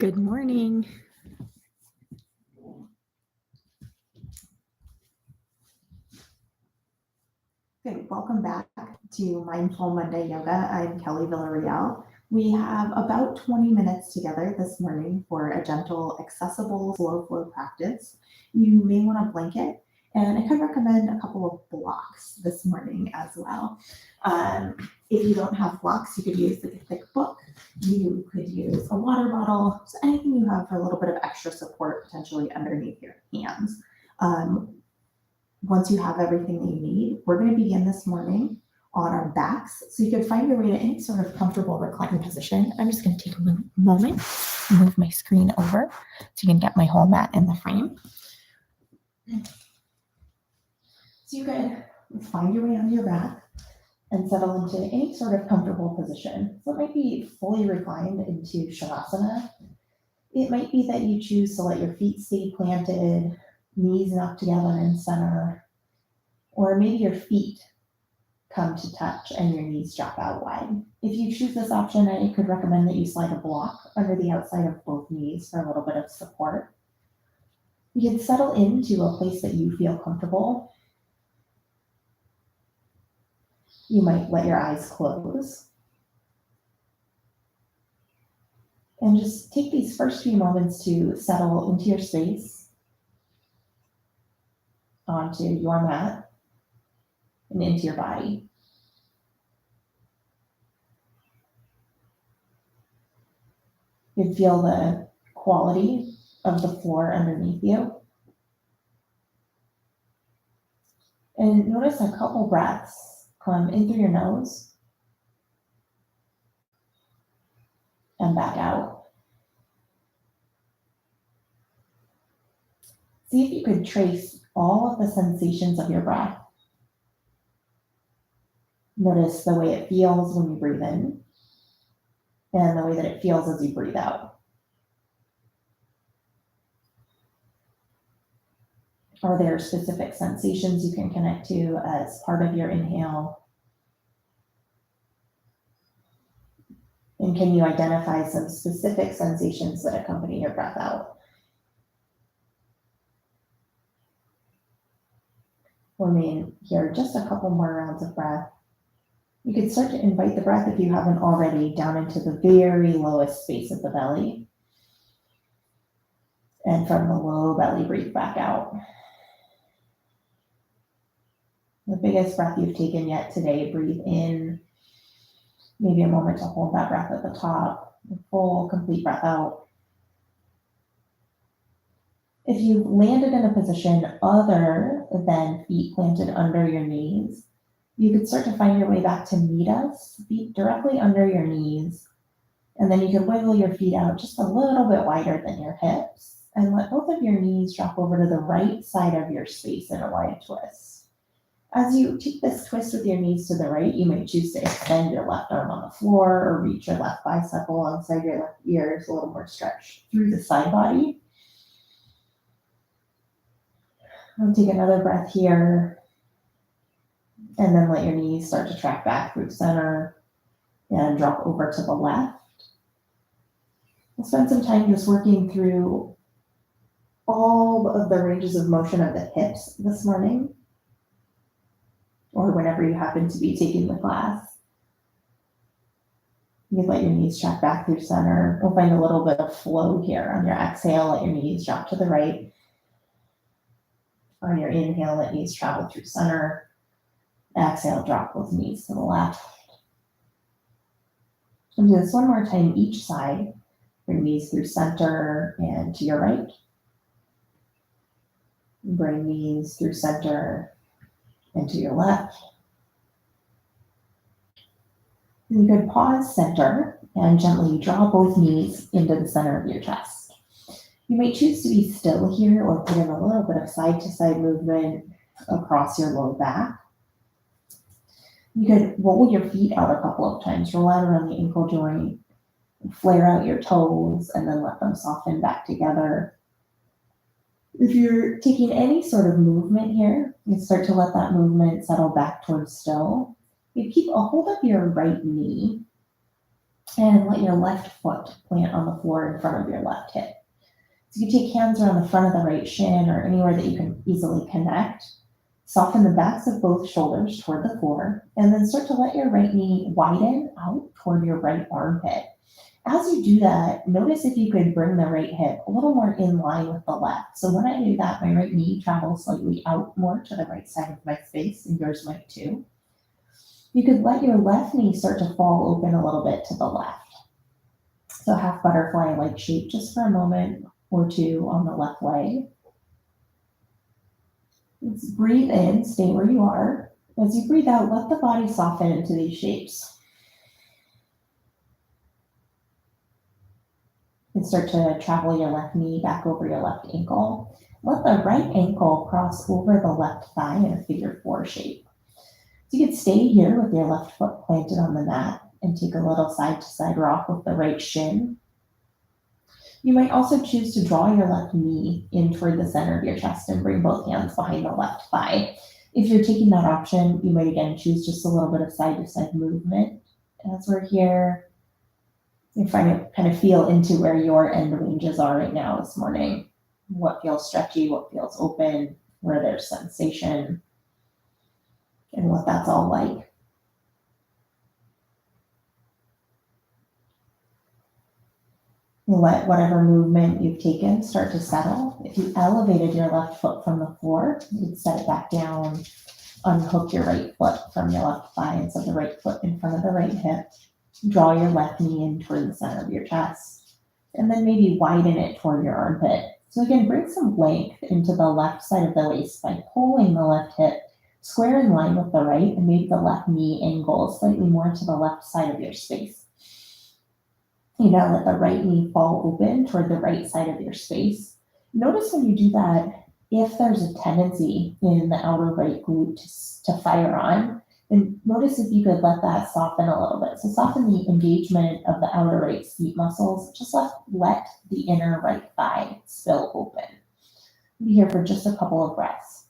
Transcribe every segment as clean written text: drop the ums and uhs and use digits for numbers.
Good morning. Good, welcome back to Mindful Monday Yoga. I'm Kelly Villarreal. We have about 20 minutes together this morning for a gentle, accessible, slow flow practice. You may want a blanket, and I could recommend a couple of blocks this morning as well. If you don't have blocks, you could use like a thick book. You could use a water bottle, so anything you have for a little bit of extra support potentially underneath your hands. Once you have everything that you need, we're going to begin this morning on our backs. So you can find your way to any sort of comfortable reclining position. I'm just going to take a moment and move my screen over so you can get my whole mat in the frame. So you can find your way on your back and settle into any sort of comfortable position. So it might be fully reclined into Shavasana. It might be that you choose to let your feet stay planted, knees knocked together in center, or maybe your feet come to touch and your knees drop out wide. If you choose this option, I could recommend that you slide a block under the outside of both knees for a little bit of support. You can settle into a place that you feel comfortable. You might let your eyes close. And just take these first few moments to settle into your space, onto your mat, and into your body. You can feel the quality of the floor underneath you. And notice a couple breaths come in through your nose and back out. See if you could trace all of the sensations of your breath. Notice the way it feels when you breathe in and the way that it feels as you breathe out. Are there specific sensations you can connect to as part of your inhale? And can you identify some specific sensations that accompany your breath out? We'll remain here just a couple more rounds of breath. You could start to invite the breath, if you haven't already, down into the very lowest space of the belly. And from the low belly, breathe back out. The biggest breath you've taken yet today, breathe in. Maybe a moment to hold that breath at the top. A full, complete breath out. If you've landed in a position other than feet planted under your knees, you could start to find your way back to meet us, feet directly under your knees. And then you can wiggle your feet out just a little bit wider than your hips and let both of your knees drop over to the right side of your space in a wide twist. As you take this twist with your knees to the right, you might choose to extend your left arm on the floor or reach your left bicep alongside your left ears, a little more stretch through the side body. I'll take another breath here. And then let your knees start to track back through center and drop over to the left. We'll spend some time just working through all of the ranges of motion of the hips this morning, or whenever you happen to be taking the class. You can let your knees track back through center. We'll find a little bit of flow here. On your exhale, let your knees drop to the right. On your inhale, let knees travel through center. Exhale, drop both knees to the left. And do this one more time each side. Bring knees through center and to your right. Bring knees through center and to your left. You could pause center and gently draw both knees into the center of your chest. You might choose to be still here or put in a little bit of side-to-side movement across your low back. You could roll your feet out a couple of times, roll out around the ankle joint, flare out your toes, and then let them soften back together. If you're taking any sort of movement here, you start to let that movement settle back towards still. You keep a hold of your right knee And let your left foot plant on the floor in front of your left hip. So you take hands around the front of the right shin or anywhere that you can easily connect. Soften the backs of both shoulders toward the floor, and then start to let your right knee widen out toward your right armpit. As you do that, notice if you could bring the right hip a little more in line with the left. So when I do that, my right knee travels slightly out more to the right side of my space, and yours might too. You could let your left knee start to fall open a little bit to the left. So half butterfly-like shape just for a moment or two on the left leg. Let's breathe in, stay where you are. As you breathe out, let the body soften into these shapes. And start to travel your left knee back over your left ankle. Let the right ankle cross over the left thigh in a figure 4 shape. So you can stay here with your left foot planted on the mat and take a little side to side rock with the right shin. You might also choose to draw your left knee in toward the center of your chest and bring both hands behind the left thigh. If you're taking that option, you might again choose just a little bit of side to side movement. As we're here, you're trying to kind of feel into where your end ranges are right now this morning. What feels stretchy, what feels open, where there's sensation, and what that's all like. Let whatever movement you've taken start to settle. If you elevated your left foot from the floor, you'd set it back down, unhook your right foot from your left thigh and set the right foot in front of the right hip. Draw your left knee in toward the center of your chest, and then maybe widen it toward your armpit. So again, bring some length into the left side of the waist by pulling the left hip square in line with the right, and maybe the left knee angles slightly more to the left side of your space. You now let the right knee fall open toward the right side of your space. Notice when you do that, if there's a tendency in the outer right glute to fire on, then notice if you could let that soften a little bit. So soften the engagement of the outer right seat muscles. Just let the inner right thigh spill open. Be here for just a couple of breaths.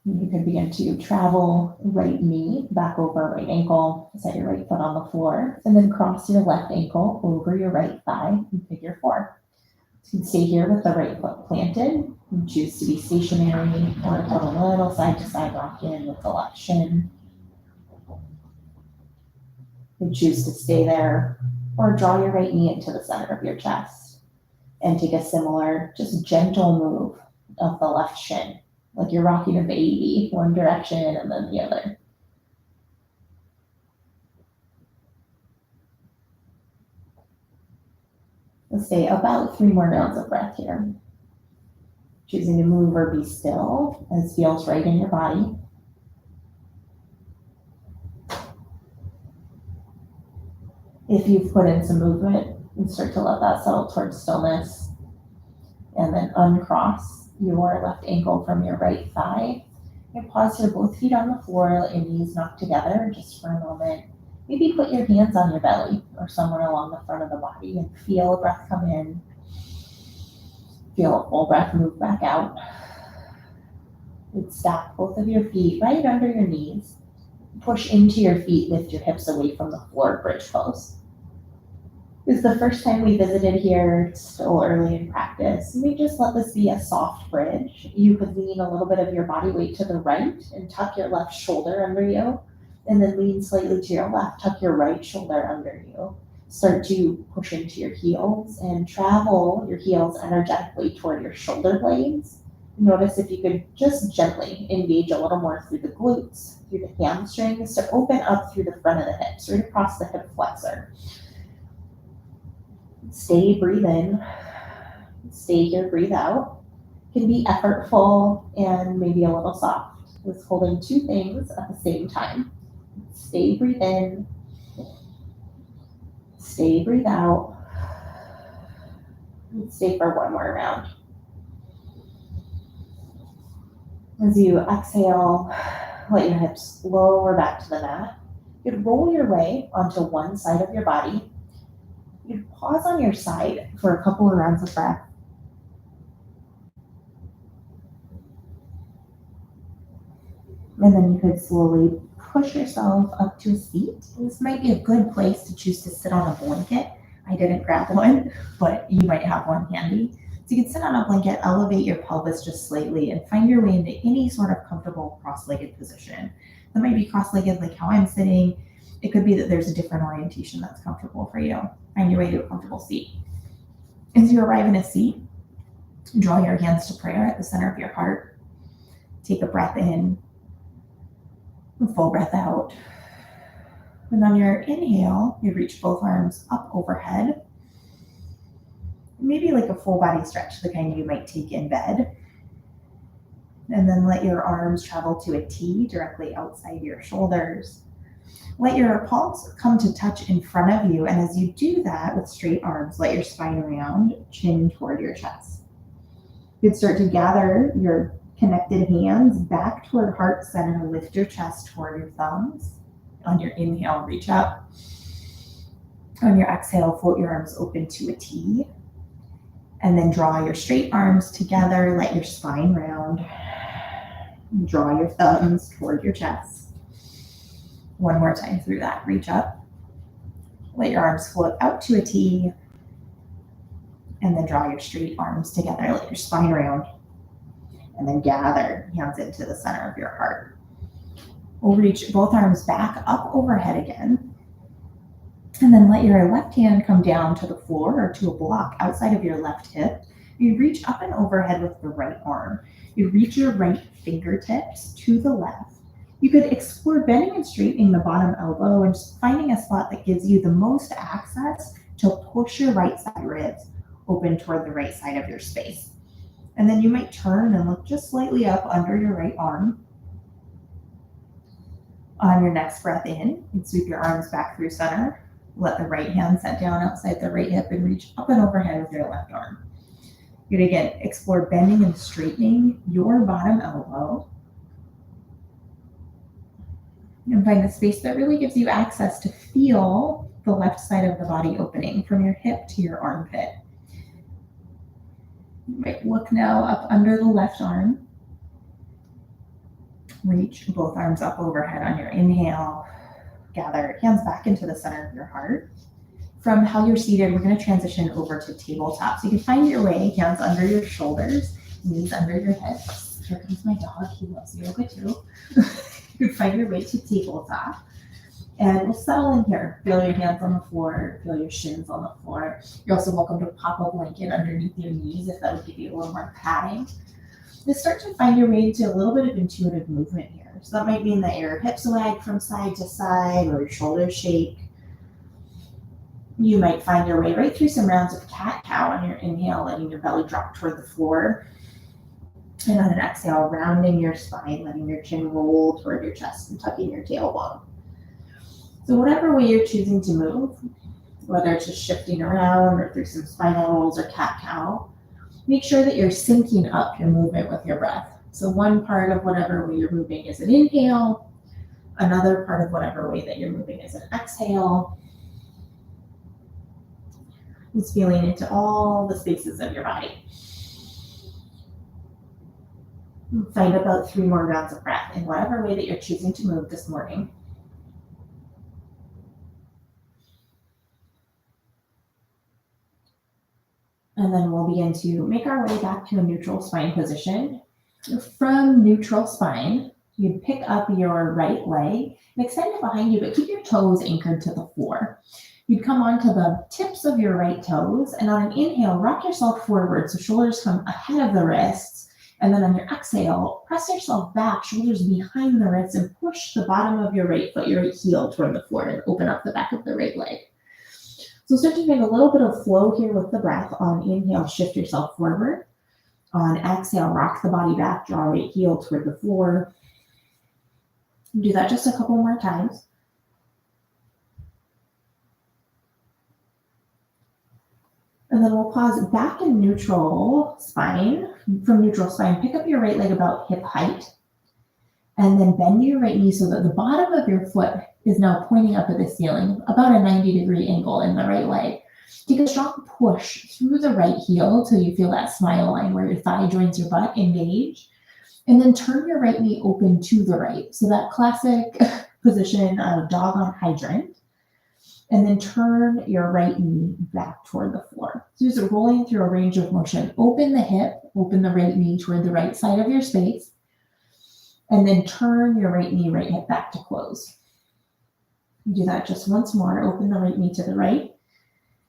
You can begin to travel right knee back over right ankle, set your right foot on the floor, and then cross your left ankle over your right thigh in figure 4. So you can stay here with the right foot planted and choose to be stationary or put a little side to side rock in with the left shin. You choose to stay there or draw your right knee into the center of your chest and take a similar, just gentle move of the left shin, like you're rocking a baby, one direction and then the other. Let's stay about 3 more rounds of breath here. Choosing to move or be still as feels right in your body. If you've put in some movement, and start to let that settle towards stillness. And then uncross your left ankle from your right thigh. And pause here, both feet on the floor, let your knees knock together just for a moment. Maybe put your hands on your belly or somewhere along the front of the body and feel a breath come in. Feel a full breath move back out. And stack both of your feet right under your knees. Push into your feet, lift your hips away from the floor, bridge pose. This is the first time we visited here, it's still early in practice. We just let this be a soft bridge. You could lean a little bit of your body weight to the right and tuck your left shoulder under you, and then lean slightly to your left, tuck your right shoulder under you. Start to push into your heels and travel your heels energetically toward your shoulder blades. Notice if you could just gently engage a little more through the glutes, through the hamstrings, to open up through the front of the hips, right across the hip flexor. Stay, breathe in. Stay here, breathe out. It can be effortful and maybe a little soft. With holding 2 things at the same time. Stay, breathe in. Stay, breathe out. And stay for 1 more round. As you exhale, let your hips lower back to the mat. You could roll your way onto one side of your body. You could pause on your side for a couple of rounds of breath. And then you could slowly push yourself up to a seat. This might be a good place to choose to sit on a blanket. I didn't grab one, but you might have one handy. So you can sit on a blanket, elevate your pelvis just slightly, and find your way into any sort of comfortable cross-legged position. That might be cross-legged like how I'm sitting. It could be that there's a different orientation that's comfortable for you. Find your way to a comfortable seat. As you arrive in a seat, draw your hands to prayer at the center of your heart. Take a breath in, a full breath out. And on your inhale, you reach both arms up overhead. Maybe like a full body stretch, the kind you might take in bed. And then let your arms travel to a T directly outside your shoulders. Let your palms come to touch in front of you. And as you do that with straight arms, let your spine round, chin toward your chest. You can start to gather your connected hands back toward heart center. Lift your chest toward your thumbs. On your inhale, reach up. On your exhale, float your arms open to a T. And then draw your straight arms together. Let your spine round. Draw your thumbs toward your chest. One more time through that. Reach up. Let your arms float out to a T. And then draw your straight arms together. Let your spine round. And then gather hands into the center of your heart. We'll reach both arms back up overhead again. And then let your left hand come down to the floor or to a block outside of your left hip. You reach up and overhead with the right arm. You reach your right fingertips to the left. You could explore bending and straightening the bottom elbow and just finding a spot that gives you the most access to push your right side ribs open toward the right side of your space. And then you might turn and look just slightly up under your right arm. On your next breath in, you sweep your arms back through center. Let the right hand set down outside the right hip and reach up and overhead with your left arm. You'd again explore bending and straightening your bottom elbow. And find a space that really gives you access to feel the left side of the body opening from your hip to your armpit. You might look now up under the left arm. Reach both arms up overhead on your inhale. Gather hands back into the center of your heart. From how you're seated, we're going to transition over to tabletop. So you can find your way, hands under your shoulders, knees under your hips. Here comes my dog, he loves yoga too. You can find your way to tabletop. And we'll settle in here. Feel your hands on the floor, feel your shins on the floor. You're also welcome to pop a blanket underneath your knees if that would give you a little more padding. Just start to find your way to a little bit of intuitive movement here. So that might mean that your hips wag from side to side or your shoulders shake. You might find your way right through some rounds of cat-cow on your inhale, letting your belly drop toward the floor. And on an exhale, rounding your spine, letting your chin roll toward your chest and tucking your tailbone. So whatever way you're choosing to move, whether it's just shifting around or through some spinal rolls or cat-cow, make sure that you're syncing up your movement with your breath. So one part of whatever way you're moving is an inhale. Another part of whatever way that you're moving is an exhale. Just feeling into all the spaces of your body. Find about 3 more rounds of breath in whatever way that you're choosing to move this morning. And then we'll begin to make our way back to a neutral spine position. From neutral spine, you'd pick up your right leg and extend it behind you, but keep your toes anchored to the floor. You'd come onto the tips of your right toes, and on an inhale, rock yourself forward so shoulders come ahead of the wrists. And then on your exhale, press yourself back, shoulders behind the wrists, and push the bottom of your right foot, your right heel toward the floor, and open up the back of the right leg. So start to make a little bit of flow here with the breath. On inhale, shift yourself forward. On exhale, rock the body back, draw right heel toward the floor. Do that just a couple more times. And then we'll pause back in neutral spine. From neutral spine, pick up your right leg about hip height. And then bend your right knee so that the bottom of your foot is now pointing up at the ceiling, about a 90-degree angle in the right leg. Take a strong push through the right heel till you feel that smile line where your thigh joins your butt, engage. And then turn your right knee open to the right. So that classic position of dog on hydrant. And then turn your right knee back toward the floor. So just rolling through a range of motion. Open the hip, open the right knee toward the right side of your space. And then turn your right knee, right hip back to close. You do that just once more. Open the right knee to the right.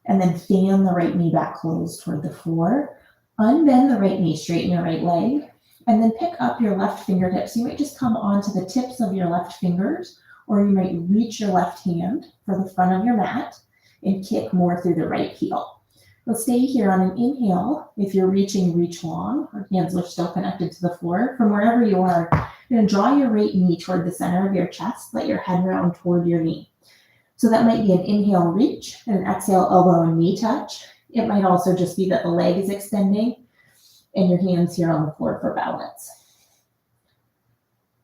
And then fan the right knee back closed toward the floor. Unbend the right knee, straighten your right leg. And then pick up your left fingertips. You might just come onto the tips of your left fingers, or you might reach your left hand for the front of your mat and kick more through the right heel. Let's stay here on an inhale. If you're reaching, reach long. Our hands are still connected to the floor. From wherever you are, you're going to draw your right knee toward the center of your chest. Let your head round toward your knee. So that might be an inhale reach, and an exhale elbow and knee touch. It might also just be that the leg is extending and your hands here on the floor for balance.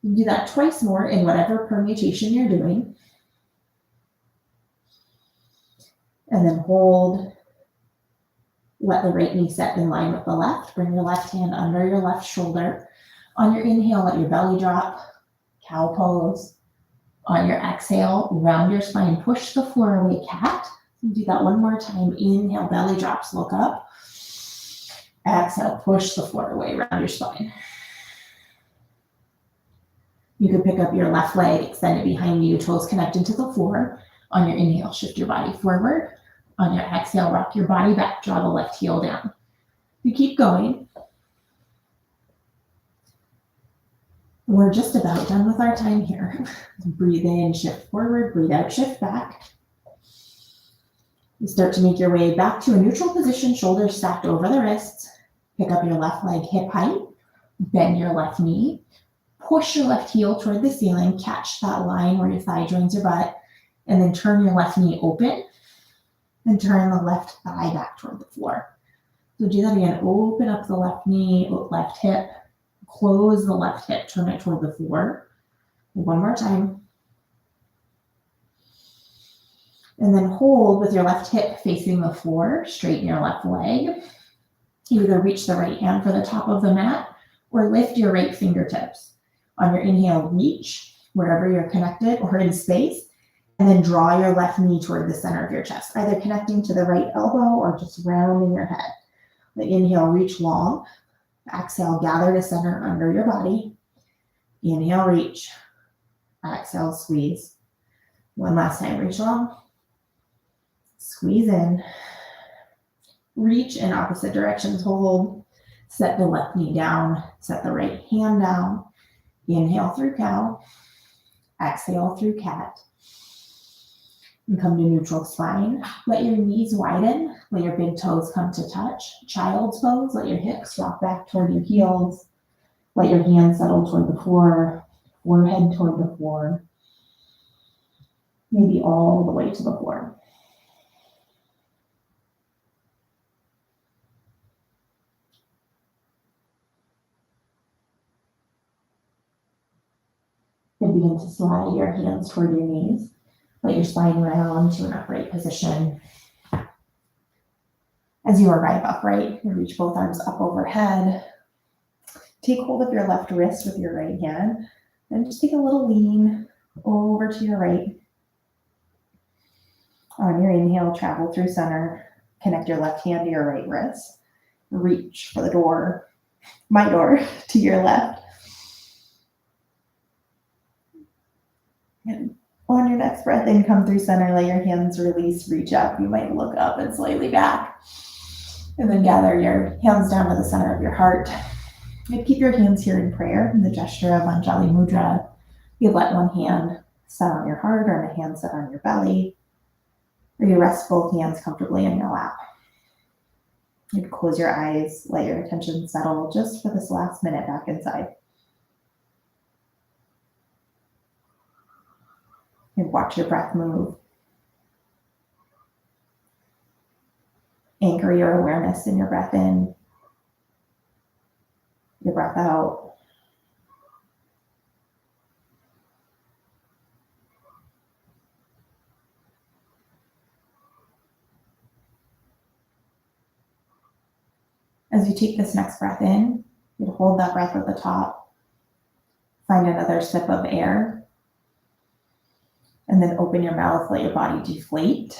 You do that twice more in whatever permutation you're doing. And then hold. Let the right knee set in line with the left. Bring your left hand under your left shoulder. On your inhale, let your belly drop, cow pose. On your exhale, round your spine, push the floor away, cat. Do that one more time. Inhale, belly drops, look up. Exhale, push the floor away, round your spine. You can pick up your left leg, extend it behind you, toes connected to the floor. On your inhale, shift your body forward. On your exhale, rock your body back, draw the left heel down. You keep going. We're just about done with our time here. Breathe in, shift forward, breathe out, shift back. You start to make your way back to a neutral position, shoulders stacked over the wrists. Pick up your left leg hip height, bend your left knee, push your left heel toward the ceiling, catch that line where your thigh joins your butt, and then turn your left knee open and turn the left thigh back toward the floor. So do that again. Open up the left knee, left hip, close the left hip, turn it toward the floor. One more time. And then hold with your left hip facing the floor, straighten your left leg. You either reach the right hand for the top of the mat or lift your right fingertips. On your inhale, reach wherever you're connected or in space, and then draw your left knee toward the center of your chest, either connecting to the right elbow or just rounding your head. The inhale, reach long. Exhale, gather to center under your body. Inhale, reach. Exhale, squeeze. One last time, reach long. Squeeze in. Reach in opposite directions, hold. Set the left knee down. Set the right hand down. Inhale through cow. Exhale through cat. And come to neutral spine. Let your knees widen. Let your big toes come to touch. Child's pose. Let your hips rock back toward your heels. Let your hands settle toward the floor. Forehead toward the floor. Maybe all the way to the floor. And begin to slide your hands toward your knees. Let your spine round to an upright position. As you arrive upright, you reach both arms up overhead. Take hold of your left wrist with your right hand and just take a little lean over to your right. On your inhale, travel through center. Connect your left hand to your right wrist. Reach for the door, my door, to your left. And on your next breath in, come through center, let your hands release, reach up. You might look up and slightly back. And then gather your hands down to the center of your heart. And keep your hands here in prayer in the gesture of Anjali Mudra. You let one hand set on your heart or a hand set on your belly. Or you rest both hands comfortably in your lap. You close your eyes, let your attention settle just for this last minute back inside. And watch your breath move. Anchor your awareness in your breath in, your breath out. As you take this next breath in, you hold that breath at the top. Find another sip of air. And then open your mouth, let your body deflate.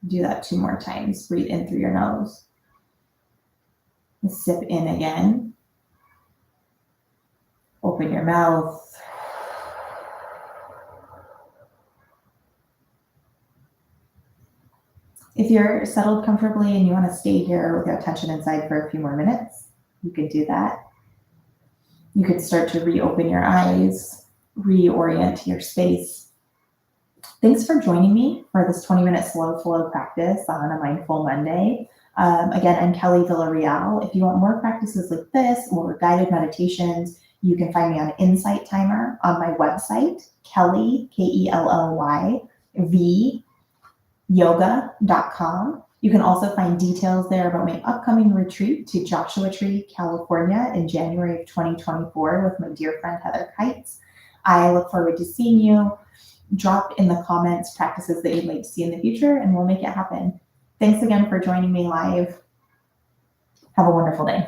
Do that 2 more times. Breathe in through your nose. Sip in again. Open your mouth. If you're settled comfortably and you want to stay here with your attention inside for a few more minutes, you could do that. You could start to reopen your eyes, reorient your space. Thanks for joining me for this 20-minute slow flow practice on a Mindful Monday. Again, I'm Kelly Villarreal. If you want more practices like this or guided meditations, you can find me on Insight Timer on my website, Kelly, Kelly, yoga.com. You can also find details there about my upcoming retreat to Joshua Tree, California in January of 2024 with my dear friend Heather Kites. I look forward to seeing you. Drop in the comments practices that you'd like to see in the future and we'll make it happen. Thanks again for joining me live. Have a wonderful day.